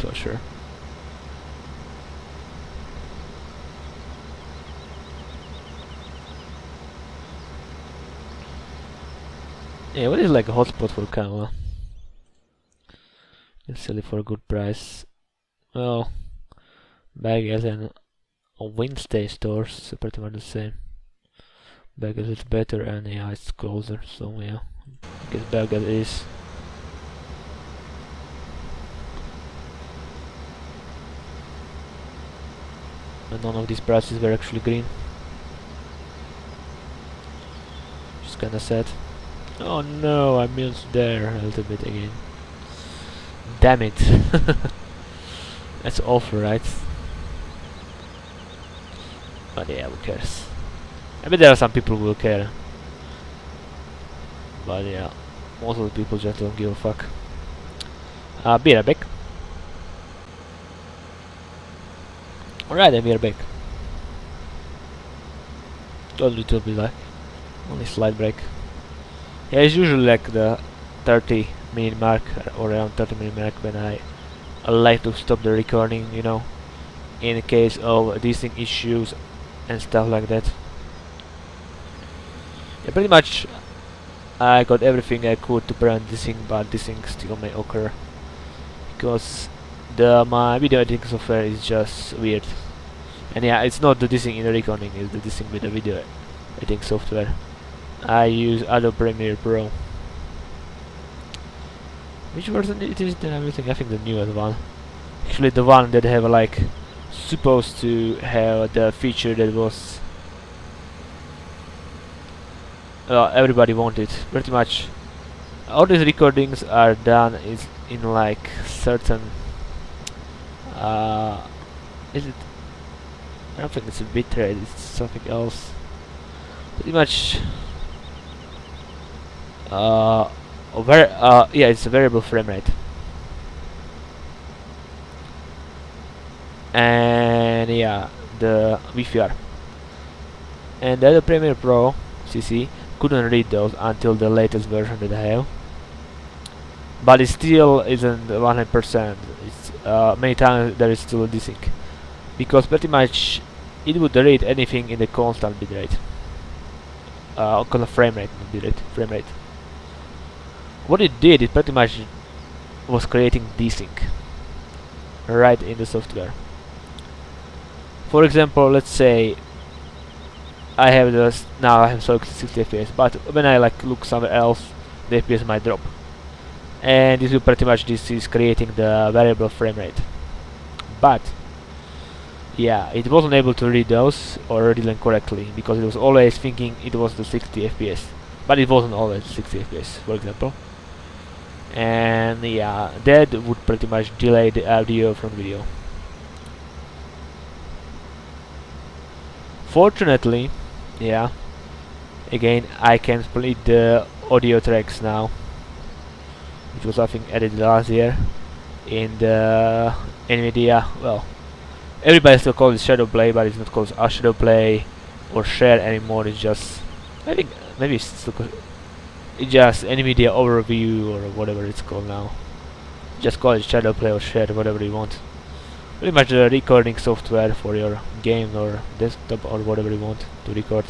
for sure. Yeah, what is like a hotspot for camera? You sell it for a good price. Well, baggers and Wednesday stores are pretty much the same. Baggers is better and yeah, it's closer, so yeah. I guess baggers is. And none of these prices were actually green. Just kinda sad. Oh no, I missed there a little bit again. Damn it. That's awful, right? But yeah, who cares? I bet there are some people who will care. But yeah, most of the people just don't give a fuck. Be right back. Alright, then we are back. A little bit like only slight break. Yeah, it's usually like the 30-minute mark or around 30-minute mark when I like to stop the recording, you know, in case of desync issues and stuff like that. Yeah, pretty much I got everything I could to prevent desync, but desync still may occur because my video editing software is just weird. And yeah, it's not the desync in the recording, it's the desync with the video editing software. I use Adobe Premiere Pro. Which version it is then? I think the newest one. Actually the one that have like supposed to have the feature that was everybody wanted. Pretty much all these recordings are done is in like certain is it, I don't think it's a bitrate, it's something else. Pretty much yeah, it's a variable frame rate. And yeah, the VFR. And the other Premiere Pro CC couldn't read those until the latest version that I have. But it still isn't 100%. It's many times there is still a desync. Because pretty much it would read anything in the constant bitrate. Constant frame rate, not bitrate, frame rate. What it did, it pretty much was creating desync right in the software. For example, let's say I have this now I have 60 FPS, but when I like look somewhere else, the FPS might drop. And this is creating the variable frame rate. But yeah, it wasn't able to read those or read them correctly because it was always thinking it was the 60 FPS, but it wasn't always 60 FPS, for example. And yeah, that would pretty much delay the audio from video. Fortunately, yeah, again I can split the audio tracks now, which was I think added last year in the NVIDIA. Well, everybody still calls it shadow play, but it's not called shadow play or share anymore. It's just, I think maybe it's still it's just NVIDIA overview or whatever it's called now. Just call it shadow play or share, whatever you want. Pretty much the recording software for your game or desktop or whatever you want to record.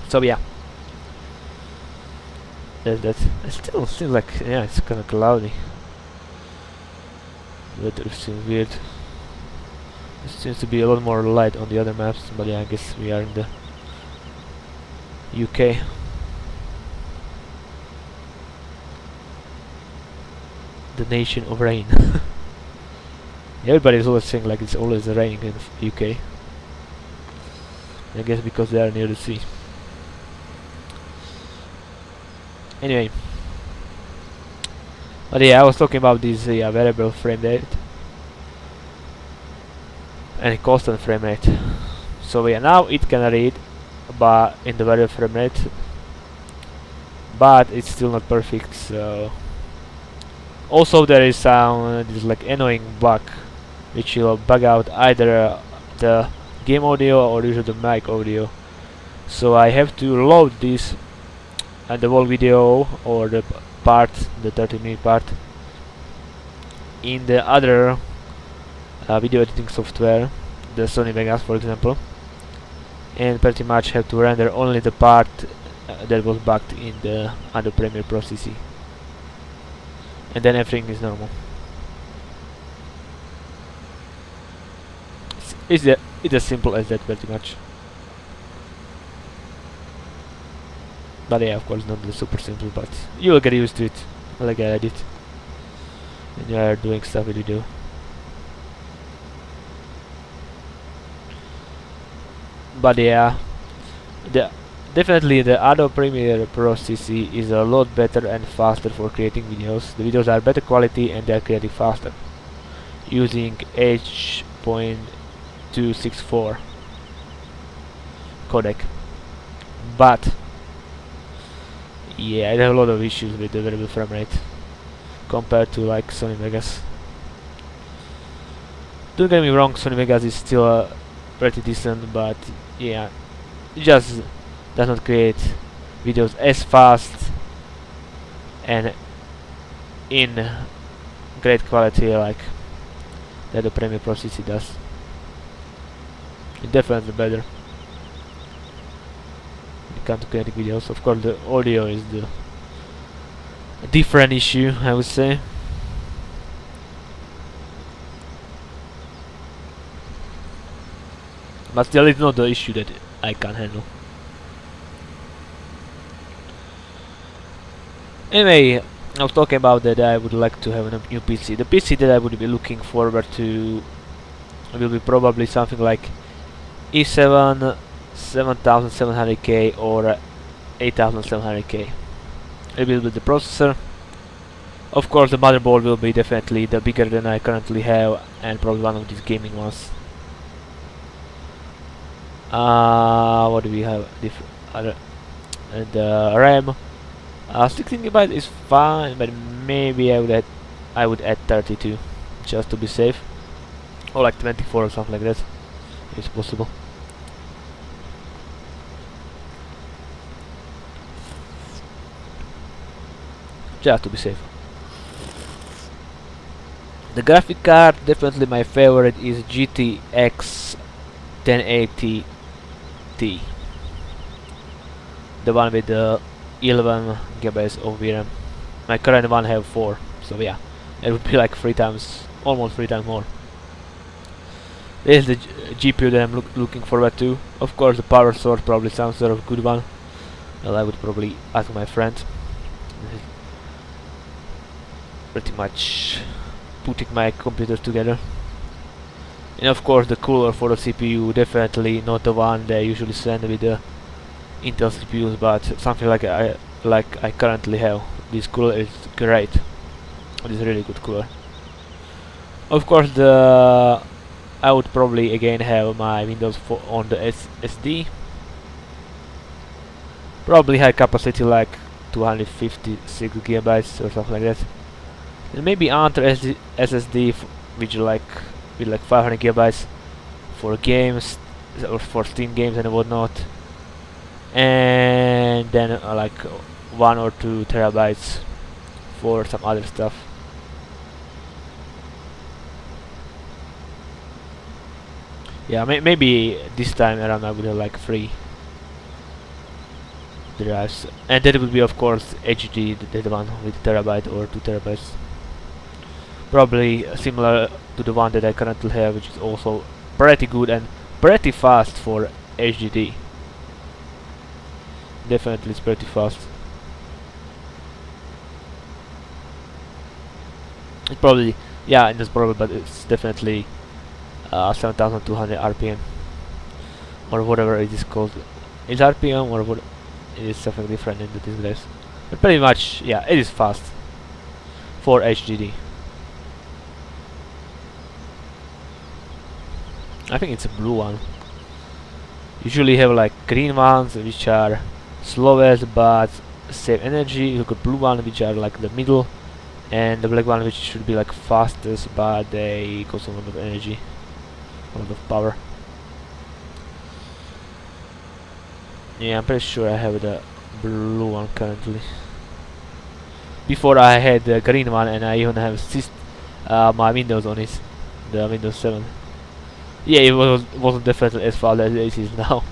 So yeah, it still seems like, yeah, it's kind of cloudy. Weather seems weird. There seems to be a lot more light on the other maps, but yeah, I guess we are in the UK. The nation of rain. Everybody is always saying like it's always raining in the UK. I guess because they are near the sea. Anyway, but yeah, I was talking about this variable frame rate and constant frame rate. So yeah, now it can read but in the variable frame rate, but it's still not perfect. So also there is some this like annoying bug which will bug out either the game audio or usually the mic audio, So I have to load this and the whole video or the part, the 30-minute part, in the other video editing software, the Sony Vegas for example, and pretty much have to render only the part that was bugged in the other Premiere Pro CC, and then everything is normal. It's as simple as that, pretty much. But yeah, of course not super simple, but you will get used to it like I did when you are doing stuff that you do. But yeah, definitely the Adobe Premiere Pro CC is a lot better and faster for creating videos. The videos are better quality and they are creating faster using H.264 codec. But yeah, I have a lot of issues with the variable frame rate compared to like Sony Vegas. Don't get me wrong, Sony Vegas is still pretty decent, but yeah, it just does not create videos as fast and in great quality like that the Premiere Pro CC does. It's definitely better when it comes to creating videos. Of course the audio is the different issue, I would say. But still, it's not the issue that I can handle. Anyway, I was talking about that I would like to have a new PC. The PC that I would be looking forward to will be probably something like i7 7700K or 8700K. It will be the processor. Of course, the motherboard will be definitely the bigger than I currently have, and probably one of these gaming ones. What do we have? Other and RAM. 16GB is fine, but maybe I would add 32 just to be safe, or like 24 or something like that. It's possible. Just to be safe. The graphic card, definitely my favorite is GTX 1080 Ti, the one with the 11 GB of VRAM. My current one have 4, so yeah, it would be like almost 3 times more. This is the GPU that I'm looking forward to. Of course, the power source probably some sort of good one. Well, I would probably ask my friend. Pretty much putting my computers together. And of course the cooler for the CPU, definitely not the one they usually send with the Intel CPUs, but something like I currently have. This cooler is great. It is a really good cooler. Of course I would probably again have my Windows on the SSD. Probably high capacity like 256 GB or something like that. And maybe another SSD with like 500 GB for games or for Steam games and whatnot, and then like 1 or 2 terabytes for some other stuff. Yeah, maybe this time around I would have like 3 drives, and that would be of course HD, the one with terabyte or 2 terabytes. Probably similar to the one that I currently have, which is also pretty good and pretty fast for HDD. Definitely it's pretty fast. It's probably, yeah, it's probably, but it's definitely 7200 RPM or whatever it is called. It's RPM or what? It is something different in the displays. But pretty much, yeah, it is fast for HDD. I think it's a blue one. Usually have like green ones which are slowest but save energy. You got blue one which are like the middle, and the black one which should be like fastest but they consume a lot of energy, a lot of power. Yeah, I'm pretty sure I have the blue one currently. Before I had the green one, and I even have my Windows on it, the Windows 7. Yeah, wasn't definitely as fast as it is now,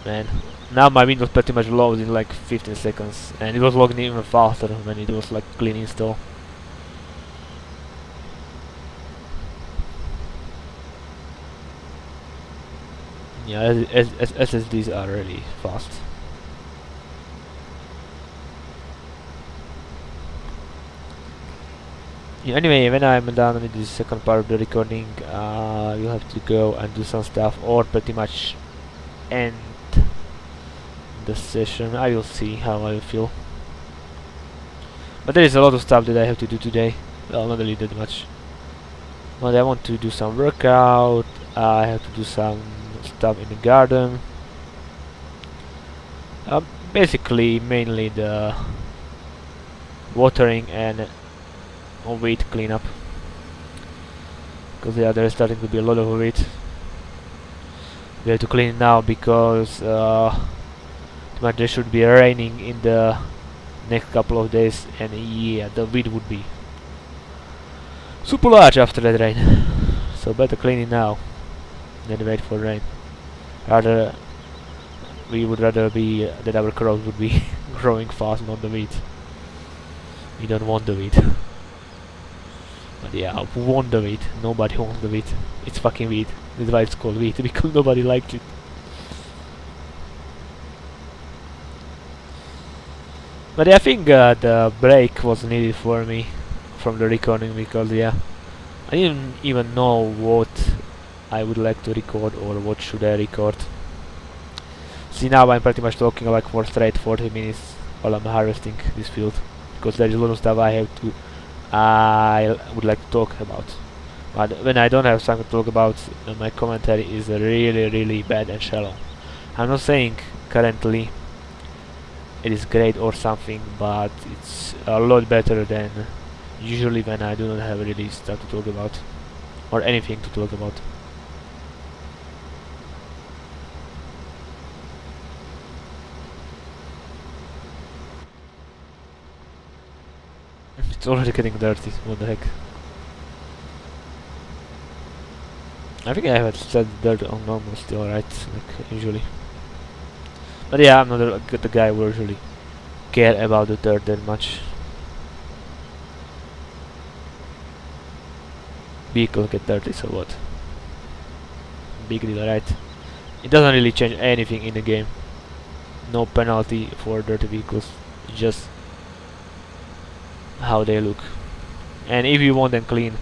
man. Now my Windows pretty much loads in like 15 seconds, and it was logging even faster when it was like clean install. Yeah, SSDs are really fast. Yeah, anyway, when I'm done with this second part of the recording, you'll have to go and do some stuff, or pretty much end the session. I will see how I feel. But there is a lot of stuff that I have to do today. Well, not really that much. But I want to do some workout. I have to do some stuff in the garden. Basically, mainly the watering and weed cleanup. Because yeah, there's starting to be a lot of weed. We have to clean it now because there should be raining in the next couple of days, and yeah, the weed would be super large after that rain. So better clean it now than wait for rain. We would rather be that our crops would be growing fast, not the wheat. We don't want the wheat. But yeah, who want the wheat? Nobody wants the wheat. It's fucking wheat. That's why it's called wheat, because nobody likes it. But yeah, I think the break was needed for me from the recording, because yeah, I didn't even know what I would like to record or what should I record. See, now I'm pretty much talking like for straight 40 minutes while I'm harvesting this field, because there is a lot of stuff I would like to talk about. But when I don't have something to talk about, my commentary is really bad and shallow. I'm not saying currently it is great or something, but it's a lot better than usually when I do not have really stuff to talk about or anything to talk about. It's already getting dirty, what the heck. I think I have set dirt on normal still, right, like usually. But yeah, I'm not the guy who usually care about the dirt that much. Vehicles get dirty, so what? Big deal, right? It doesn't really change anything in the game. No penalty for dirty vehicles, just how they look. And if you want them clean,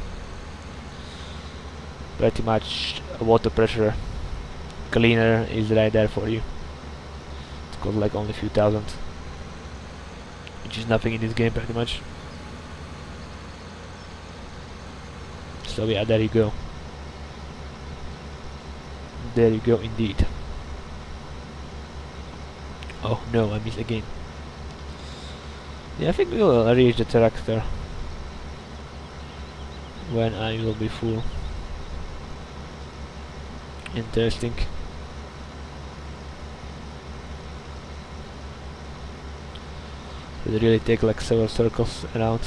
pretty much water pressure cleaner is right there for you. It's costs like only a few thousand, which is nothing in this game pretty much. So yeah, there you go. There you go indeed. Oh no, I missed again. Yeah, I think we will reach the tractor when I will be full. Interesting. It really take like several circles around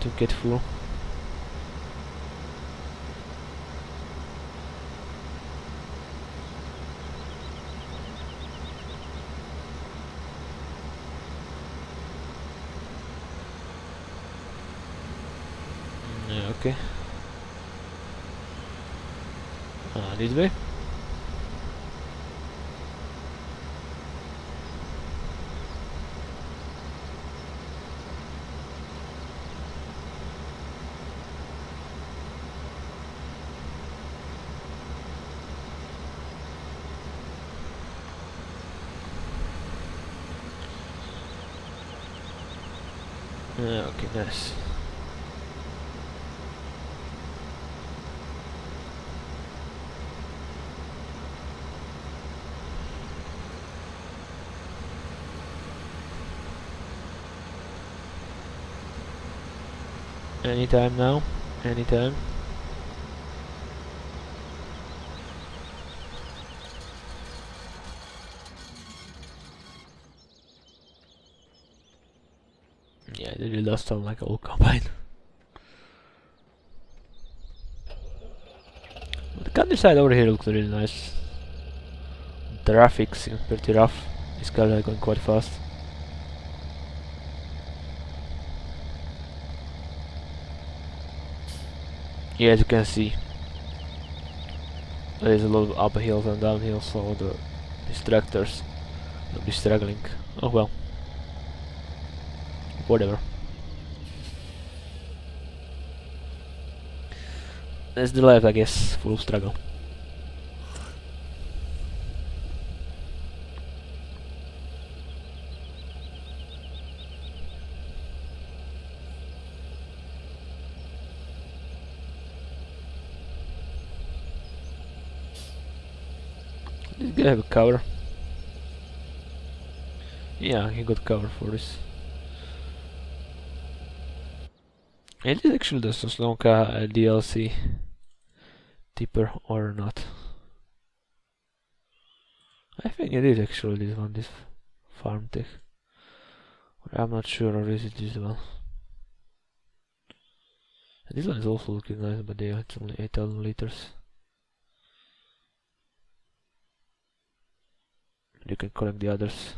to get full. Yeah, okay. This way. Okay, nice. Anytime now, anytime. Yeah, they really does sound like a old combine. But the countryside over here looks really nice. The traffic seems pretty rough. This car is going quite fast. Yeah, as you can see, there is a lot of up hills and down hills, so these tractors will be struggling. Oh well, whatever. That's the life, I guess, full of struggle. This guy have a cover. Yeah, he got cover for this. It is actually the Soslonka DLC tipper or not? I think it is actually this one, this farm tech. I'm not sure, or is it this one? And this one is also looking nice, but yeah, it's only 8,000 liters. You can collect the others.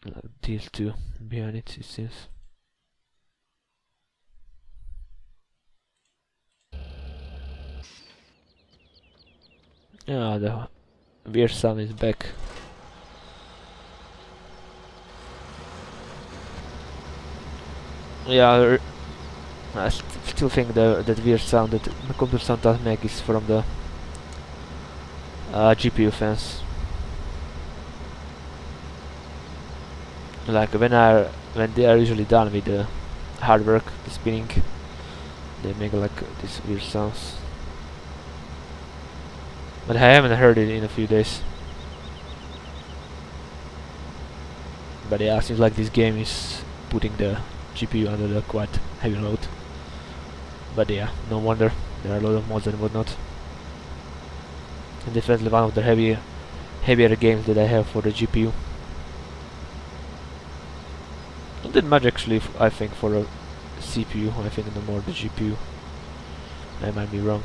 Like these two behind it seems. Yeah, the weird sun is back. Yeah, I still think that weird sound that the computer sound does make is from the GPU fans. Like when they are usually done with the hard work, the spinning, they make like these weird sounds. But I haven't heard it in a few days. But yeah, seems like this game is putting the GPU under the quite heavy load. But yeah, no wonder there are a lot of mods and whatnot. And definitely one of the heavier games that I have for the GPU. Not that much actually, I think, for a CPU. I think no more the GPU. I might be wrong.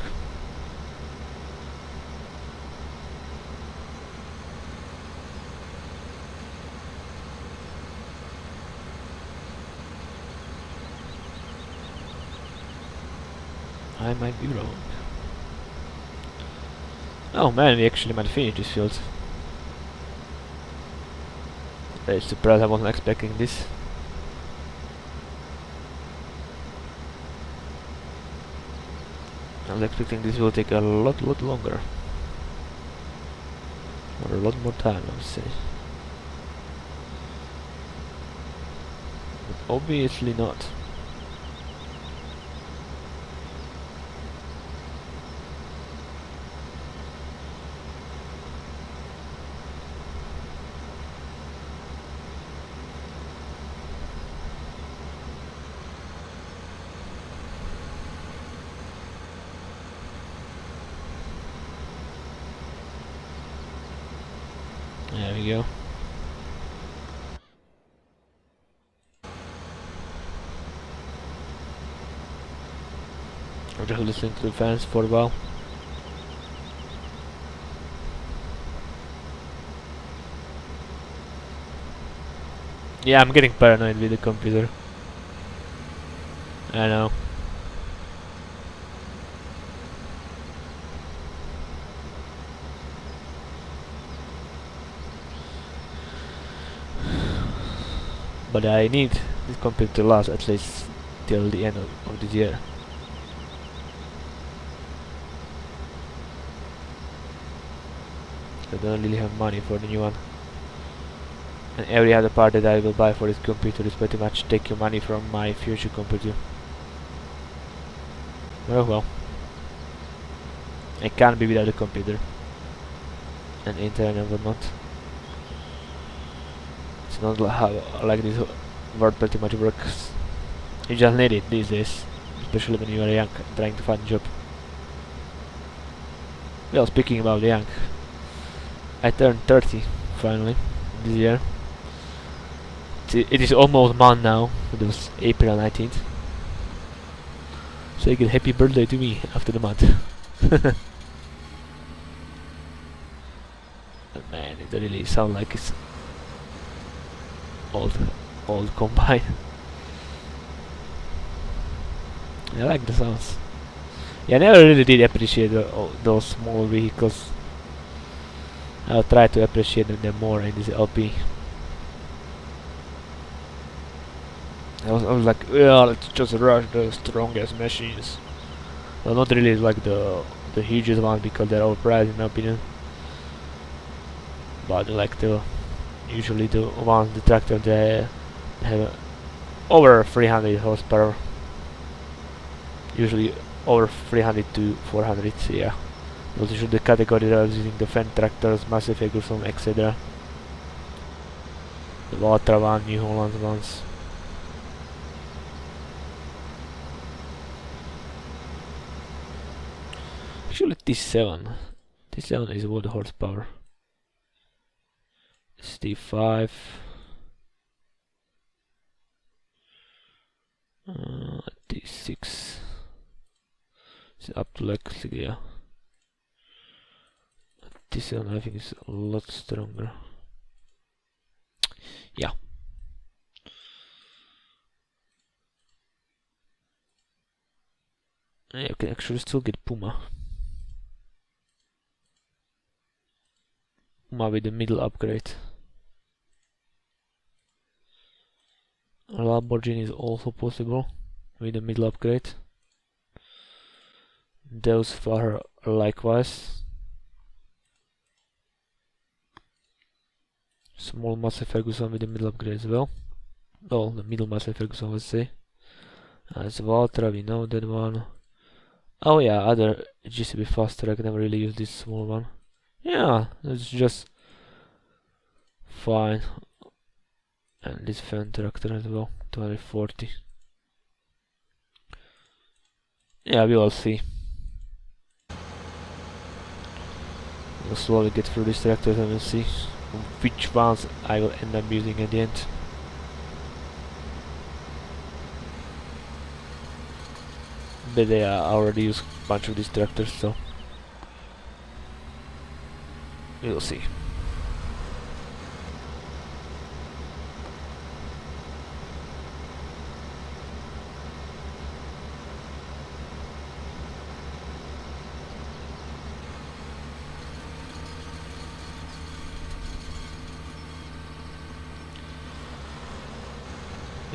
I might be wrong. Oh man, we actually might finish this field. Very surprised, I wasn't expecting this. I was expecting this will take a lot longer. Or a lot more time, I would say. But obviously not. There we go. I'm just listening to the fans for a while. Yeah, I'm getting paranoid with the computer. I know. But I need this computer to last at least till the end of this year. I don't really have money for the new one. And every other part that I will buy for this computer is pretty much take your money from my future computer. Oh well. I can't be without a computer. And internet and whatnot. It's not how like this world pretty much works. You just need it these days. Especially when you are young and trying to find a job. Well, speaking about young, I turned 30 finally this year. it is almost month now. It was April 19th. So you get happy birthday to me after the month. Man, it really sounds like it's old combine. I like the sounds. Yeah, I never really did appreciate those small vehicles. I'll try to appreciate them more in this LP. I was like, yeah, let's just rush the strongest machines. Well, not really like the hugest ones because they're overpriced in my opinion. But like usually the ones, the tractors, they have over 300 horsepower. Usually over 300 to 400, yeah. Those are the category I was using: the Fendt tractors, Massey Ferguson, etc. The Valtra one, New Holland ones. Actually, T7 is what horsepower. It's T5. T6. It's up to like, yeah. T7 I think is a lot stronger. Yeah. You can actually still get Puma. Puma with the middle upgrade. Lamborghini is also possible with the middle upgrade. Those far likewise. Small Massey Ferguson with the middle upgrade as well. Well, the middle Massey Ferguson, let's say. It's Valtra, we know that one. Oh yeah, other GCB fast track, never really used this small one. Yeah, it's just fine. And this Fendt tractor as well, 240. Yeah, we will see. We'll slowly get through these tractors and we'll see which ones I will end up using at the end. But I already used a bunch of these tractors, so we'll see.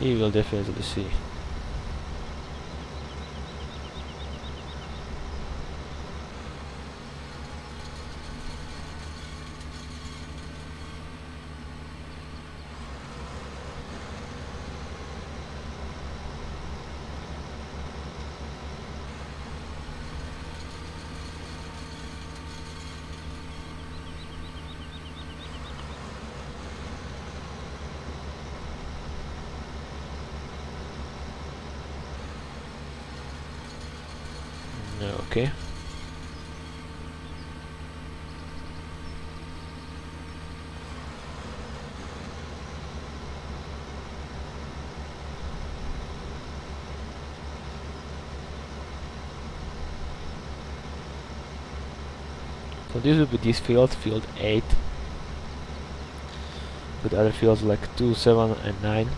We will definitely see. Okay. So this will be this field 8. With other fields like 2, 7 and 9.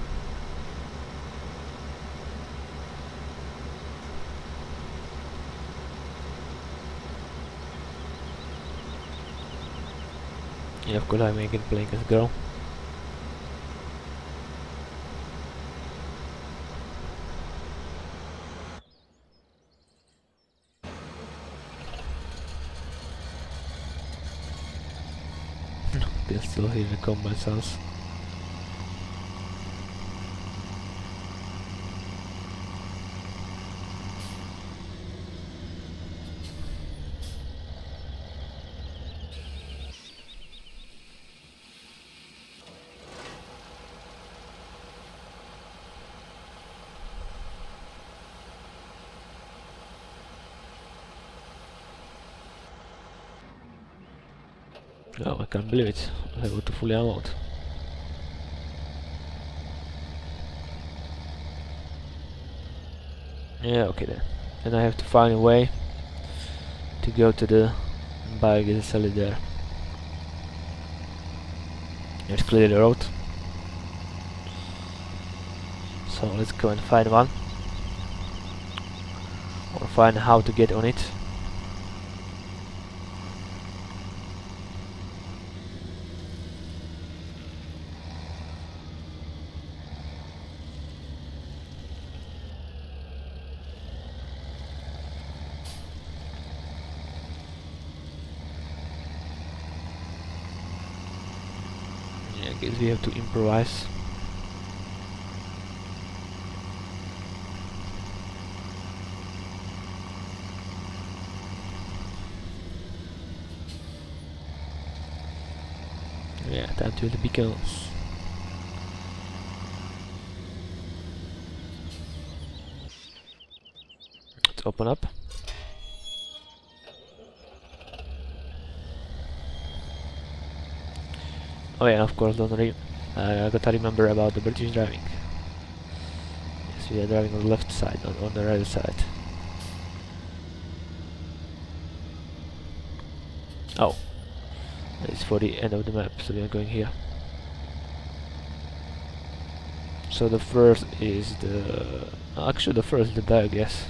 Yeah, of course I'm making playing as girl. Can still hear the combat sounds. Oh, I can't believe it. I got to fully unload. Yeah, okay then. Then I have to find a way to go to the bike and sell it there. Let's clear the road. So let's go and find one. Or find how to get on it. Yeah, I guess we have to improvise. Yeah, time to the beacons. Let's open up. Oh yeah, of course, I gotta remember about the British driving. Yes, we are driving on the left side, on the right side. Oh, it's for the end of the map, so we are going here. So the first is the... actually the first is the bag, yes.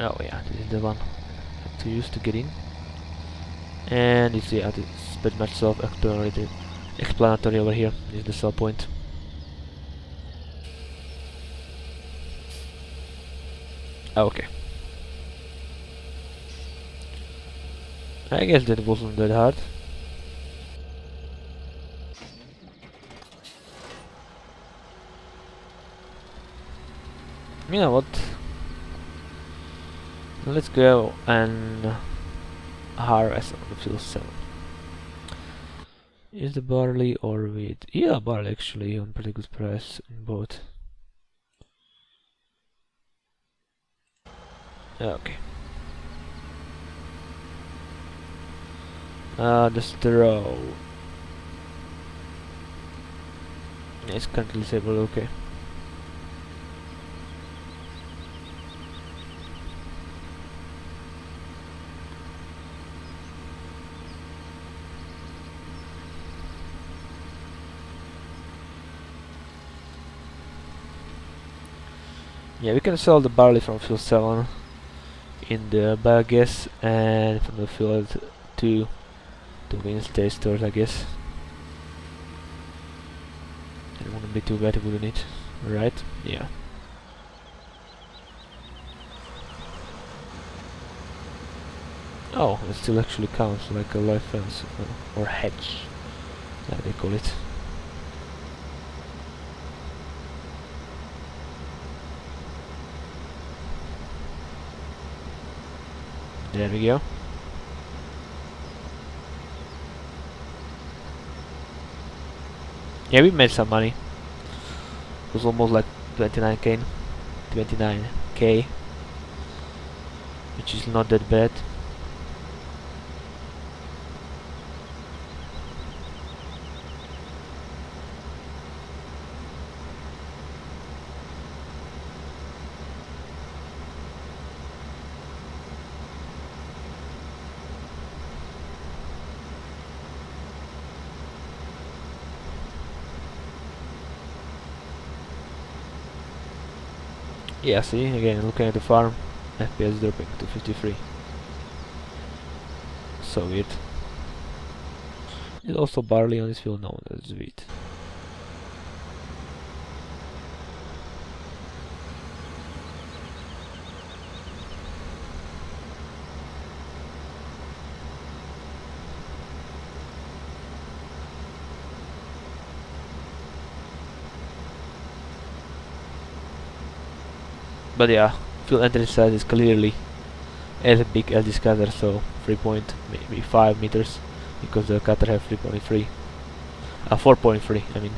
Oh yeah, this is the one I have to use to get in. And it's, yeah, it's pretty much self-explanatory over here. This is the sell point. Okay. I guess that wasn't that hard. You know what? Let's go and harvest on the field 7. Is the barley or wheat? Yeah, barley actually on pretty good price in both. Okay. The straw. It's currently disabled, okay. Yeah, we can sell the barley from field 7 in the biogas and from the field 2 to Wednesday stores, I guess. It wouldn't be too bad, wouldn't it? Right? Yeah. Oh, it still actually counts like a live fence or hedge, like they call it. There we go. Yeah, we made some money. It was almost like 29k, which is not that bad. Yeah, see, again, looking at the farm, FPS dropping to 53. So weird. There's also barley on this field, no, that's wheat. But yeah, field entry size is clearly as big as this cutter, so 3.5 meters, because the cutter have 3.3, 4.3 I mean.